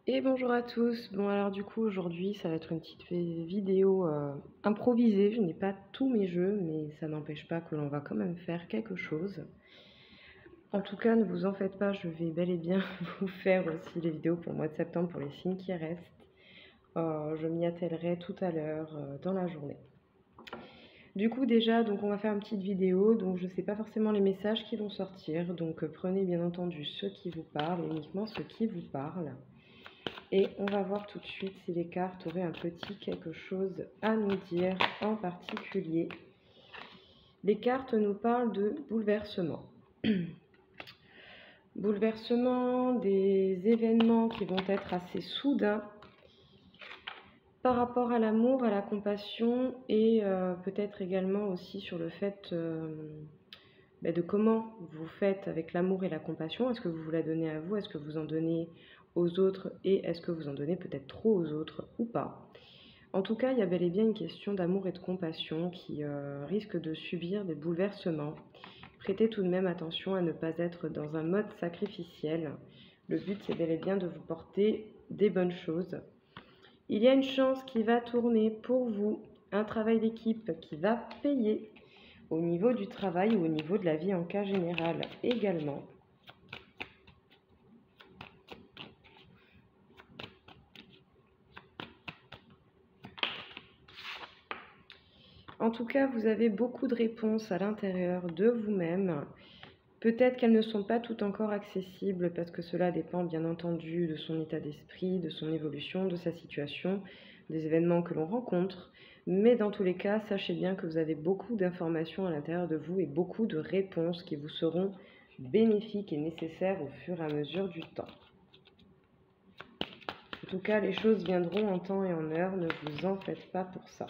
Et bonjour à tous. Bon alors du coup aujourd'hui ça va être une petite vidéo improvisée. Je n'ai pas tous mes jeux mais ça n'empêche pas que l'on va quand même faire quelque chose. En tout cas ne vous en faites pas, je vais bel et bien vous faire aussi les vidéos pour le mois de septembre pour les signes qui restent. Je m'y attellerai tout à l'heure dans la journée. Du coup déjà donc on va faire une petite vidéo, donc je ne sais pas forcément les messages qui vont sortir, donc prenez bien entendu ceux qui vous parlent, uniquement ceux qui vous parlent. Et on va voir tout de suite si les cartes auraient un petit quelque chose à nous dire en particulier. Les cartes nous parlent de bouleversement. Bouleversement, des événements qui vont être assez soudains par rapport à l'amour, à la compassion et peut-être également aussi sur le fait de comment vous faites avec l'amour et la compassion. Est-ce que vous la donnez à vous? Est-ce que vous en donnez aux autres? Et est-ce que vous en donnez peut-être trop aux autres ou pas? En tout cas, il y a bel et bien une question d'amour et de compassion qui risque de subir des bouleversements. Prêtez tout de même attention à ne pas être dans un mode sacrificiel. Le but, c'est bel et bien de vous porter des bonnes choses. Il y a une chance qui va tourner pour vous, un travail d'équipe qui va payer au niveau du travail ou au niveau de la vie en cas général également. En tout cas, vous avez beaucoup de réponses à l'intérieur de vous-même. Peut-être qu'elles ne sont pas toutes encore accessibles parce que cela dépend bien entendu de son état d'esprit, de son évolution, de sa situation, des événements que l'on rencontre. Mais dans tous les cas, sachez bien que vous avez beaucoup d'informations à l'intérieur de vous et beaucoup de réponses qui vous seront bénéfiques et nécessaires au fur et à mesure du temps. En tout cas, les choses viendront en temps et en heure, ne vous en faites pas pour ça.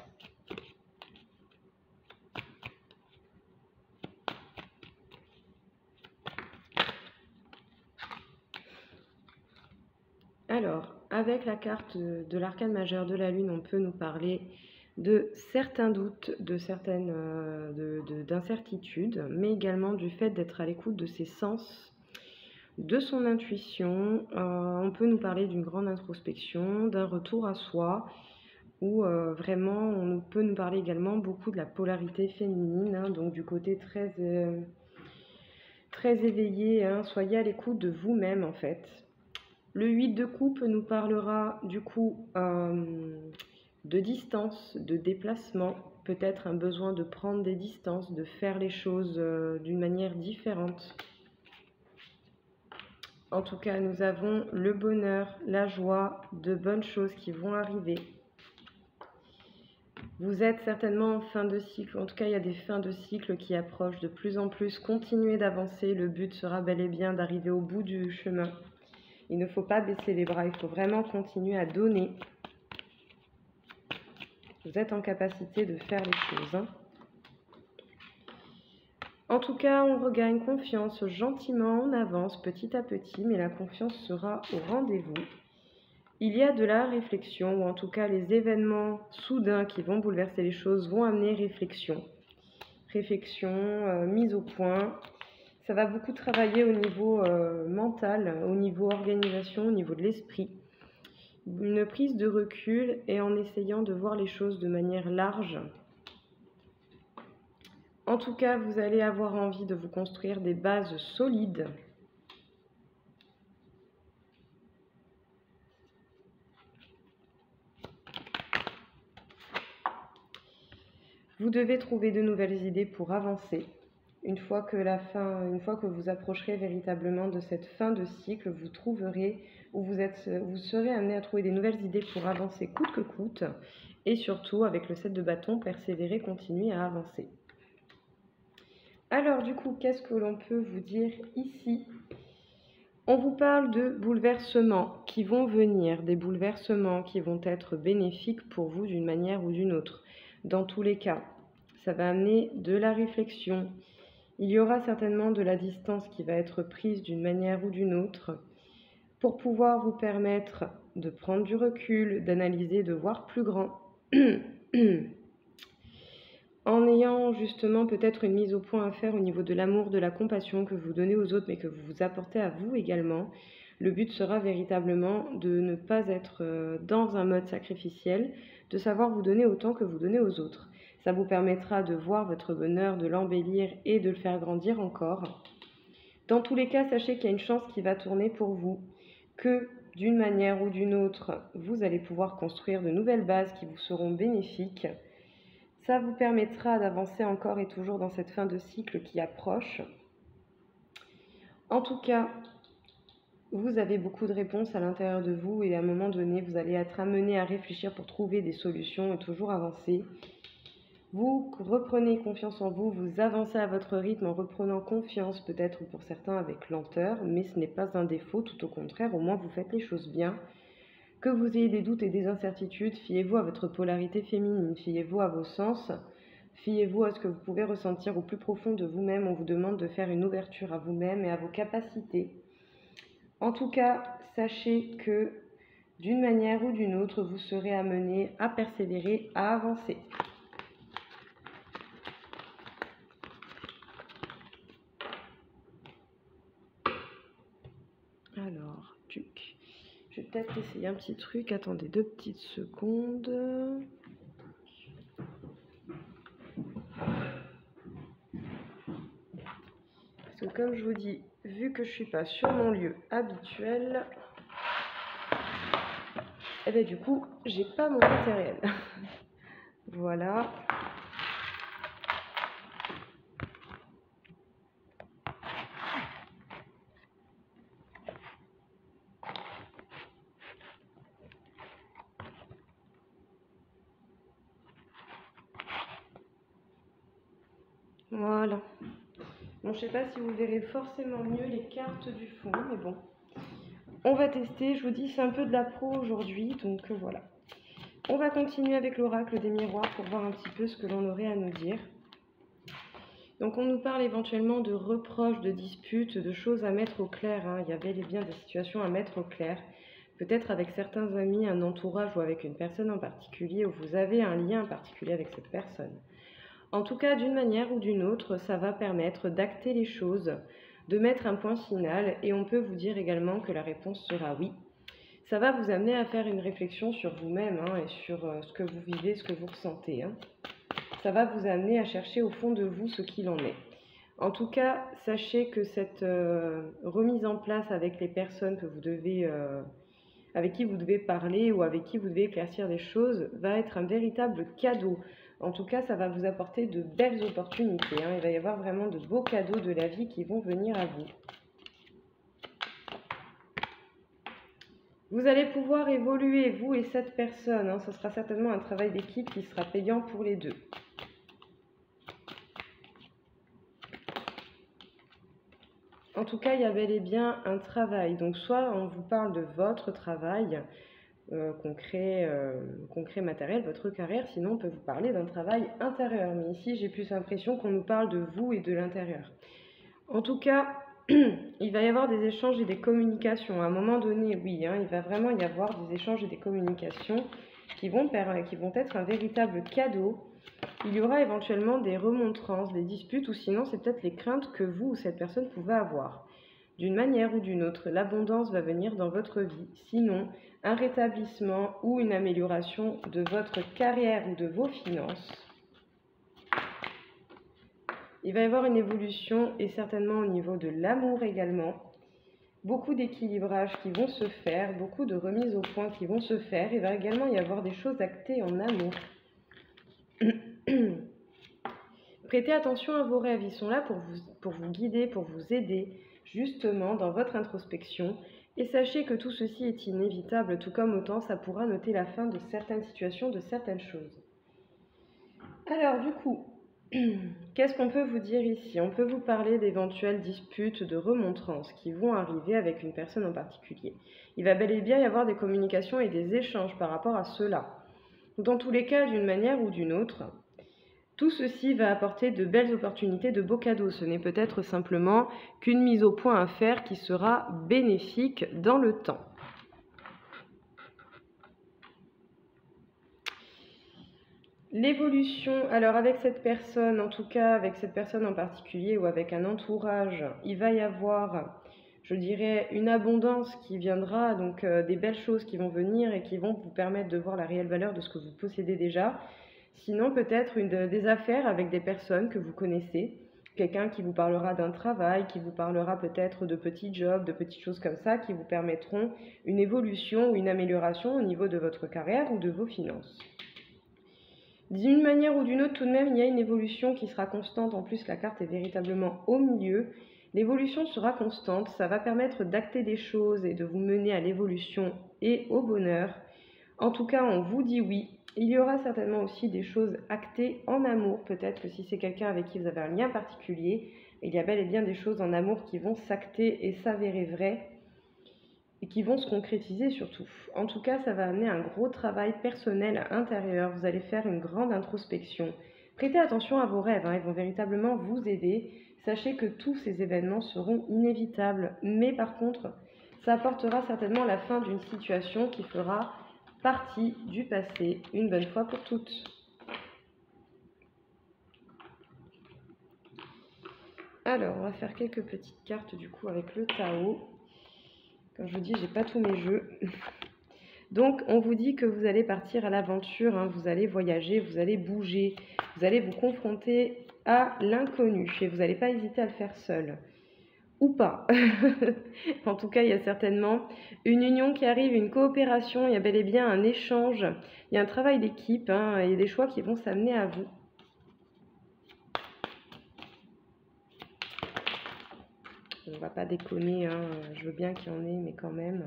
Alors, avec la carte de l'arcane majeur de la Lune, on peut nous parler de certains doutes, de certaines d'incertitudes, mais également du fait d'être à l'écoute de ses sens, de son intuition. On peut nous parler d'une grande introspection, d'un retour à soi, ou vraiment on peut nous parler également beaucoup de la polarité féminine, hein, donc du côté très éveillé, hein. Soyez à l'écoute de vous-même en fait. Le 8 de coupe nous parlera du coup de distance, de déplacement, peut-être un besoin de prendre des distances, de faire les choses d'une manière différente. En tout cas, nous avons le bonheur, la joie, de bonnes choses qui vont arriver. Vous êtes certainement en fin de cycle, en tout cas il y a des fins de cycle qui approchent de plus en plus. Continuez d'avancer, le but sera bel et bien d'arriver au bout du chemin. Il ne faut pas baisser les bras, il faut vraiment continuer à donner. Vous êtes en capacité de faire les choses, hein. En tout cas, on regagne confiance gentiment, on avance petit à petit, mais la confiance sera au rendez-vous. Il y a de la réflexion, ou en tout cas les événements soudains qui vont bouleverser les choses vont amener réflexion. Réflexion, mise au point. Ça va beaucoup travailler au niveau mental, au niveau organisation, au niveau de l'esprit. Une prise de recul et en essayant de voir les choses de manière large. En tout cas, vous allez avoir envie de vous construire des bases solides. Vous devez trouver de nouvelles idées pour avancer. Une fois que vous approcherez véritablement de cette fin de cycle, vous trouverez ou vous serez amené à trouver des nouvelles idées pour avancer coûte que coûte. Et surtout, avec le 7 de bâton, persévérer, continuer à avancer. Alors du coup, qu'est-ce que l'on peut vous dire ici? On vous parle de bouleversements qui vont venir, des bouleversements qui vont être bénéfiques pour vous d'une manière ou d'une autre. Dans tous les cas, ça va amener de la réflexion. Il y aura certainement de la distance qui va être prise d'une manière ou d'une autre pour pouvoir vous permettre de prendre du recul, d'analyser, de voir plus grand. En ayant justement peut-être une mise au point à faire au niveau de l'amour, de la compassion que vous donnez aux autres, mais que vous vous apportez à vous également, Le but sera véritablement de ne pas être dans un mode sacrificiel, de savoir vous donner autant que vous donnez aux autres. Ça vous permettra de voir votre bonheur, de l'embellir et de le faire grandir encore. Dans tous les cas, sachez qu'il y a une chance qui va tourner pour vous, que d'une manière ou d'une autre, vous allez pouvoir construire de nouvelles bases qui vous seront bénéfiques. Ça vous permettra d'avancer encore et toujours dans cette fin de cycle qui approche. En tout cas, vous avez beaucoup de réponses à l'intérieur de vous et à un moment donné, vous allez être amené à réfléchir pour trouver des solutions et toujours avancer. Vous reprenez confiance en vous, vous avancez à votre rythme en reprenant confiance, peut-être pour certains avec lenteur, mais ce n'est pas un défaut, tout au contraire, au moins vous faites les choses bien. Que vous ayez des doutes et des incertitudes, fiez-vous à votre polarité féminine, fiez-vous à vos sens, fiez-vous à ce que vous pouvez ressentir au plus profond de vous-même. On vous demande de faire une ouverture à vous-même et à vos capacités. En tout cas, sachez que d'une manière ou d'une autre, vous serez amené à persévérer, à avancer. Alors, tuc. Je vais peut-être essayer un petit truc. Attendez 2 petites secondes. Parce que comme je vous dis, vu que je ne suis pas sur mon lieu habituel, et bien du coup, j'ai pas mon matériel. Voilà. Voilà. Bon, je sais pas si vous verrez forcément mieux les cartes du fond, mais bon. On va tester, je vous dis, c'est un peu de la pro aujourd'hui, donc voilà. On va continuer avec l'oracle des miroirs pour voir un petit peu ce que l'on aurait à nous dire. Donc on nous parle éventuellement de reproches, de disputes, de choses à mettre au clair. Il y a bel et bien des situations à mettre au clair. Peut-être avec certains amis, un entourage ou avec une personne en particulier, où vous avez un lien particulier avec cette personne. En tout cas, d'une manière ou d'une autre, ça va permettre d'acter les choses, de mettre un point final, et on peut vous dire également que la réponse sera oui. Ça va vous amener à faire une réflexion sur vous-même et sur ce que vous vivez, ce que vous ressentez. Ça va vous amener à chercher au fond de vous ce qu'il en est. En tout cas, sachez que cette remise en place avec les personnes que vous devez, avec qui vous devez parler ou avec qui vous devez éclaircir des choses va être un véritable cadeau. En tout cas, ça va vous apporter de belles opportunités. Il va y avoir vraiment de beaux cadeaux de la vie qui vont venir à vous. Vous allez pouvoir évoluer, vous et cette personne. Ce sera certainement un travail d'équipe qui sera payant pour les deux. En tout cas, il y a bel et bien un travail. Donc, soit on vous parle de votre travail concret, matériel, votre carrière. Sinon, on peut vous parler d'un travail intérieur. Mais ici, j'ai plus l'impression qu'on nous parle de vous et de l'intérieur. En tout cas, il va y avoir des échanges et des communications. À un moment donné, oui, il va vraiment y avoir des échanges et des communications qui vont être un véritable cadeau. Il y aura éventuellement des remontrances, des disputes, ou sinon c'est peut-être les craintes que vous ou cette personne pouvait avoir. D'une manière ou d'une autre, l'abondance va venir dans votre vie. Sinon, un rétablissement ou une amélioration de votre carrière ou de vos finances. Il va y avoir une évolution et certainement au niveau de l'amour également. Beaucoup d'équilibrages qui vont se faire, beaucoup de remises au point qui vont se faire. Il va également y avoir des choses actées en amour. Prêtez attention à vos rêves, ils sont là pour vous guider, pour vous aider justement dans votre introspection. Et sachez que tout ceci est inévitable, tout comme autant ça pourra noter la fin de certaines situations, de certaines choses. Alors du coup, qu'est-ce qu'on peut vous dire ici? On peut vous parler d'éventuelles disputes, de remontrances qui vont arriver avec une personne en particulier. Il va bel et bien y avoir des communications et des échanges par rapport à cela. Dans tous les cas, d'une manière ou d'une autre, tout ceci va apporter de belles opportunités, de beaux cadeaux. Ce n'est peut-être simplement qu'une mise au point à faire qui sera bénéfique dans le temps. L'évolution, alors avec cette personne, en tout cas avec cette personne en particulier ou avec un entourage, il va y avoir je dirais, une abondance qui viendra, donc des belles choses qui vont venir et qui vont vous permettre de voir la réelle valeur de ce que vous possédez déjà. Sinon, peut-être des affaires avec des personnes que vous connaissez, quelqu'un qui vous parlera d'un travail, qui vous parlera peut-être de petits jobs, de petites choses comme ça, qui vous permettront une évolution ou une amélioration au niveau de votre carrière ou de vos finances. D'une manière ou d'une autre, tout de même, il y a une évolution qui sera constante. En plus, la carte est véritablement au milieu. L'évolution sera constante. Ça va permettre d'acter des choses et de vous mener à l'évolution et au bonheur. En tout cas, on vous dit oui. Il y aura certainement aussi des choses actées en amour. Peut-être que si c'est quelqu'un avec qui vous avez un lien particulier, il y a bel et bien des choses en amour qui vont s'acter et s'avérer vraies et qui vont se concrétiser surtout. En tout cas, ça va amener un gros travail personnel intérieur. Vous allez faire une grande introspection. Prêtez attention à vos rêves, ils vont véritablement vous aider. Sachez que tous ces événements seront inévitables, mais par contre, ça apportera certainement la fin d'une situation qui fera partie du passé, une bonne fois pour toutes. Alors, on va faire quelques petites cartes du coup avec le Tao. Comme je vous dis, j'ai pas tous mes jeux. Donc, on vous dit que vous allez partir à l'aventure, vous allez voyager, vous allez bouger, vous allez vous confronter à l'inconnu et vous n'allez pas hésiter à le faire seul. Ou pas. En tout cas, il y a certainement une union qui arrive, une coopération, il y a bel et bien un échange, il y a un travail d'équipe, il y a des choix qui vont s'amener à vous. On ne va pas déconner, je veux bien qu'il y en ait, mais quand même.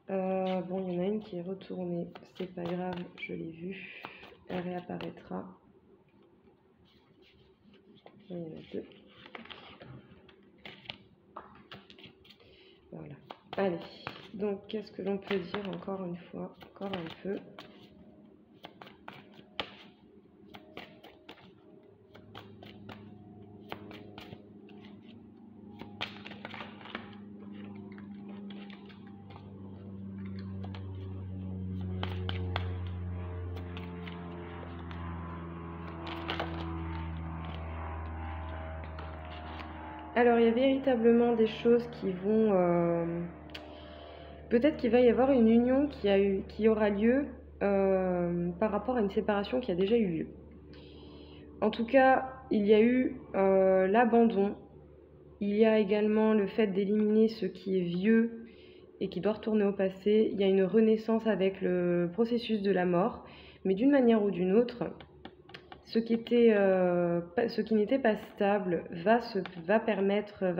Bon, il y en a une qui est retournée, c'est pas grave, je l'ai vue, elle réapparaîtra. Il y en a deux. Voilà. Allez, donc qu'est-ce que l'on peut dire encore une fois, encore un peu. Alors, il y a véritablement des choses qui vont... peut-être qu'il va y avoir une union qui aura lieu par rapport à une séparation qui a déjà eu lieu. En tout cas, il y a eu l'abandon. Il y a également le fait d'éliminer ce qui est vieux et qui doit retourner au passé. Il y a une renaissance avec le processus de la mort. Mais d'une manière ou d'une autre, ce qui n'était pas stable va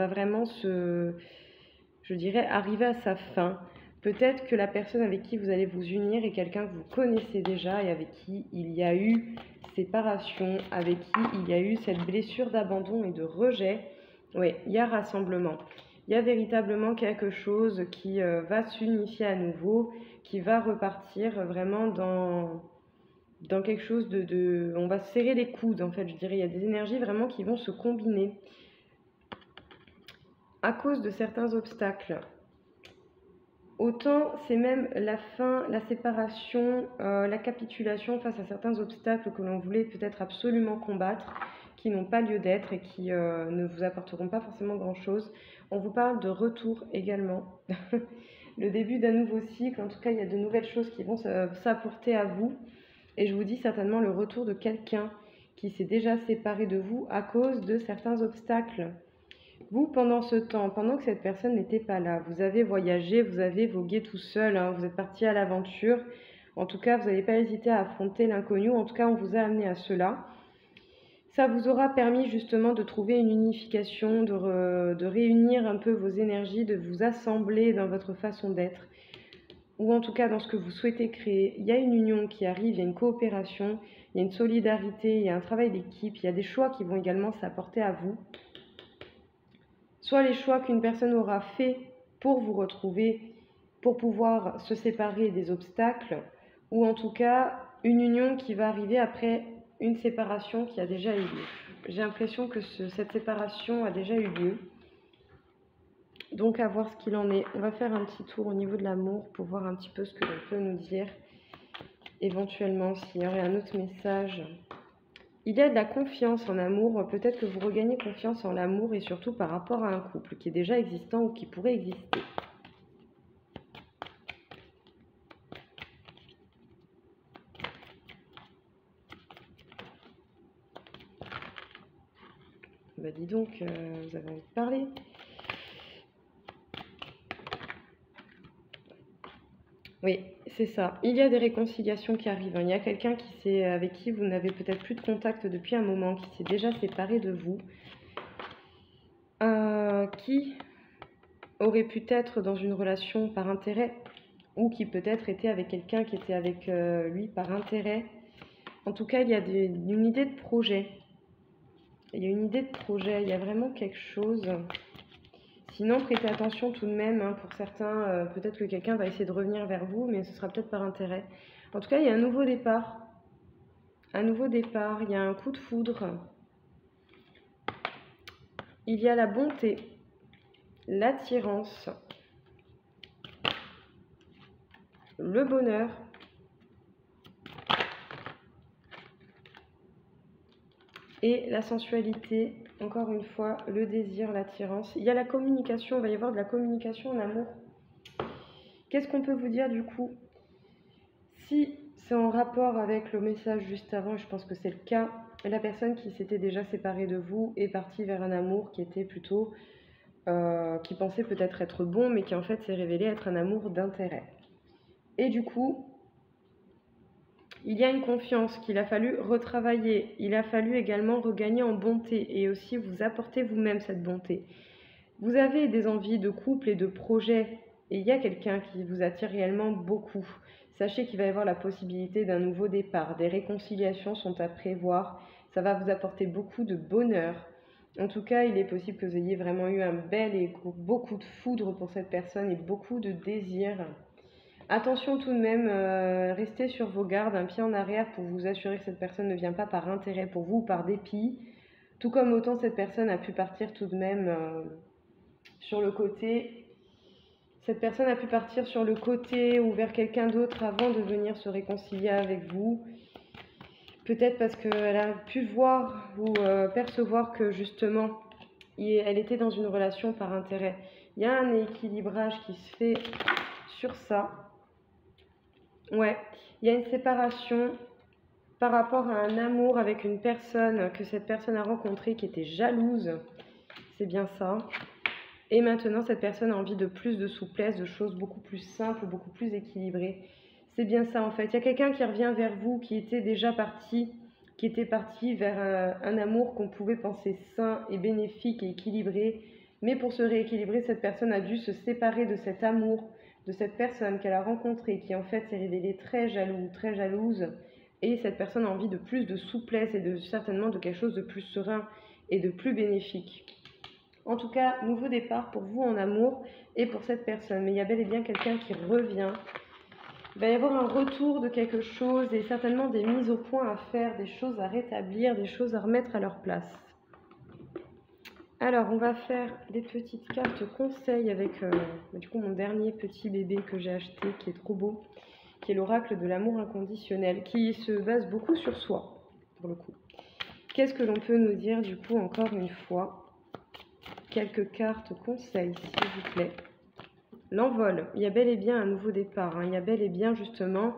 vraiment je dirais, arriver à sa fin. Peut-être que la personne avec qui vous allez vous unir est quelqu'un que vous connaissez déjà et avec qui il y a eu séparation, avec qui il y a eu cette blessure d'abandon et de rejet. Oui, il y a rassemblement. Il y a véritablement quelque chose qui va s'unifier à nouveau, qui va repartir vraiment dans quelque chose on va se serrer les coudes, en fait, je dirais. Il y a des énergies vraiment qui vont se combiner à cause de certains obstacles. Autant c'est même la fin, la séparation, la capitulation face à certains obstacles que l'on voulait peut-être absolument combattre, qui n'ont pas lieu d'être et qui ne vous apporteront pas forcément grand-chose. On vous parle de retour également. Le début d'un nouveau cycle, en tout cas il y a de nouvelles choses qui vont s'apporter à vous. Et je vous dis certainement le retour de quelqu'un qui s'est déjà séparé de vous à cause de certains obstacles. Vous, pendant ce temps, pendant que cette personne n'était pas là, vous avez voyagé, vous avez vogué tout seul, vous êtes parti à l'aventure. En tout cas, vous n'avez pas hésité à affronter l'inconnu. En tout cas, on vous a amené à cela. Ça vous aura permis justement de trouver une unification, de réunir un peu vos énergies, de vous assembler dans votre façon d'être, ou en tout cas dans ce que vous souhaitez créer. Il y a une union qui arrive, il y a une coopération, il y a une solidarité, il y a un travail d'équipe, il y a des choix qui vont également s'apporter à vous. Soit les choix qu'une personne aura fait pour vous retrouver, pour pouvoir se séparer des obstacles, ou en tout cas une union qui va arriver après une séparation qui a déjà eu lieu. J'ai l'impression que cette séparation a déjà eu lieu. Donc à voir ce qu'il en est. On va faire un petit tour au niveau de l'amour pour voir un petit peu ce que l'on peut nous dire. Éventuellement, s'il y aurait un autre message Il y a de la confiance en amour, peut-être que vous regagnez confiance en l'amour et surtout par rapport à un couple qui est déjà existant ou qui pourrait exister. Bah dis donc, vous avez envie de parler. Oui, c'est ça. Il y a des réconciliations qui arrivent, hein. Il y a quelqu'un avec qui vous n'avez peut-être plus de contact depuis un moment, qui s'est déjà séparé de vous, qui aurait pu être dans une relation par intérêt, ou qui peut-être était avec quelqu'un qui était avec lui par intérêt. En tout cas, il y a une idée de projet. Il y a une idée de projet, il y a vraiment quelque chose. Sinon, prêtez attention tout de même, hein, pour certains, peut-être que quelqu'un va essayer de revenir vers vous, mais ce sera peut-être par intérêt. En tout cas, il y a un nouveau départ. Un nouveau départ, il y a un coup de foudre. Il y a la bonté, l'attirance, le bonheur. Et la sensualité, encore une fois, le désir, l'attirance. Il y a la communication, il va y avoir de la communication en amour. Qu'est-ce qu'on peut vous dire du coup? Si c'est en rapport avec le message juste avant, je pense que c'est le cas, la personne qui s'était déjà séparée de vous est partie vers un amour qui était plutôt, qui pensait peut-être être bon, mais qui en fait s'est révélé être un amour d'intérêt. Et du coup, il y a une confiance qu'il a fallu retravailler, il a fallu également regagner en bonté et aussi vous apporter vous-même cette bonté. Vous avez des envies de couple et de projet et il y a quelqu'un qui vous attire réellement beaucoup. Sachez qu'il va y avoir la possibilité d'un nouveau départ, des réconciliations sont à prévoir, ça va vous apporter beaucoup de bonheur. En tout cas, il est possible que vous ayez vraiment eu un bel et beaucoup de foudre pour cette personne et beaucoup de désir. Attention tout de même, restez sur vos gardes, un pied en arrière pour vous assurer que cette personne ne vient pas par intérêt pour vous ou par dépit. Tout comme autant cette personne a pu partir tout de même sur le côté. Cette personne a pu partir sur le côté ou vers quelqu'un d'autre avant de venir se réconcilier avec vous. Peut-être parce qu'elle a pu voir ou percevoir que justement, elle était dans une relation par intérêt. Il y a un équilibrage qui se fait sur ça. Ouais, il y a une séparation par rapport à un amour avec une personne que cette personne a rencontrée qui était jalouse. C'est bien ça. Et maintenant, cette personne a envie de plus de souplesse, de choses beaucoup plus simples, beaucoup plus équilibrées. C'est bien ça en fait. Il y a quelqu'un qui revient vers vous, qui était déjà parti, qui était parti vers un amour qu'on pouvait penser sain et bénéfique et équilibré. Mais pour se rééquilibrer, cette personne a dû se séparer de cet amour, de cette personne qu'elle a rencontrée, qui en fait s'est révélée très jaloux, très jalouse. Et cette personne a envie de plus de souplesse et certainement de quelque chose de plus serein et de plus bénéfique. En tout cas, nouveau départ pour vous en amour et pour cette personne. Mais il y a bel et bien quelqu'un qui revient. Il va y avoir un retour de quelque chose et certainement des mises au point à faire, des choses à rétablir, des choses à remettre à leur place. Alors, on va faire des petites cartes conseils avec du coup mon dernier petit bébé que j'ai acheté qui est trop beau, qui est l'oracle de l'amour inconditionnel, qui se base beaucoup sur soi, pour le coup. Qu'est-ce que l'on peut nous dire du coup encore une fois? Quelques cartes conseils, s'il vous plaît. L'envol, il y a bel et bien un nouveau départ, hein. Il y a bel et bien justement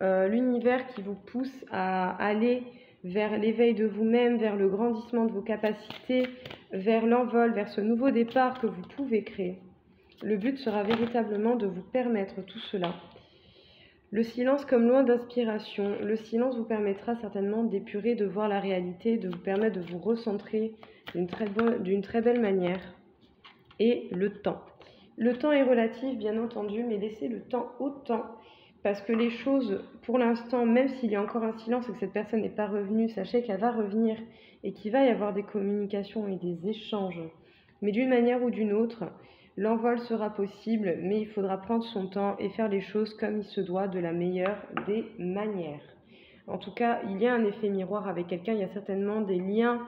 l'univers qui vous pousse à aller vers l'éveil de vous-même, vers le grandissement de vos capacités, vers l'envol, vers ce nouveau départ que vous pouvez créer. Le but sera véritablement de vous permettre tout cela. Le silence comme loin d'inspiration. Le silence vous permettra certainement d'épurer, de voir la réalité, de vous permettre de vous recentrer d'une très belle manière. Et le temps. Le temps est relatif, bien entendu, mais laissez le temps au temps. Parce que les choses, pour l'instant, même s'il y a encore un silence et que cette personne n'est pas revenue, sachez qu'elle va revenir et qu'il va y avoir des communications et des échanges. Mais d'une manière ou d'une autre, l'envol sera possible, mais il faudra prendre son temps et faire les choses comme il se doit, de la meilleure des manières. En tout cas, il y a un effet miroir avec quelqu'un, il y a certainement des liens,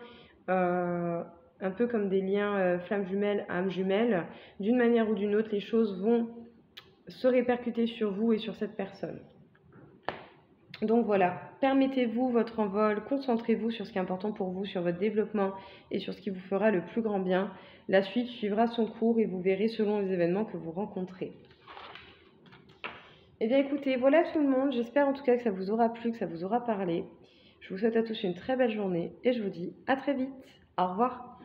un peu comme des liens flammes jumelles, âmes jumelles. D'une manière ou d'une autre, les choses vont se répercuter sur vous et sur cette personne. Donc voilà, permettez-vous votre envol, concentrez-vous sur ce qui est important pour vous, sur votre développement et sur ce qui vous fera le plus grand bien. La suite suivra son cours et vous verrez selon les événements que vous rencontrez. Eh bien écoutez, voilà tout le monde, j'espère en tout cas que ça vous aura plu, que ça vous aura parlé. Je vous souhaite à tous une très belle journée et je vous dis à très vite. Au revoir.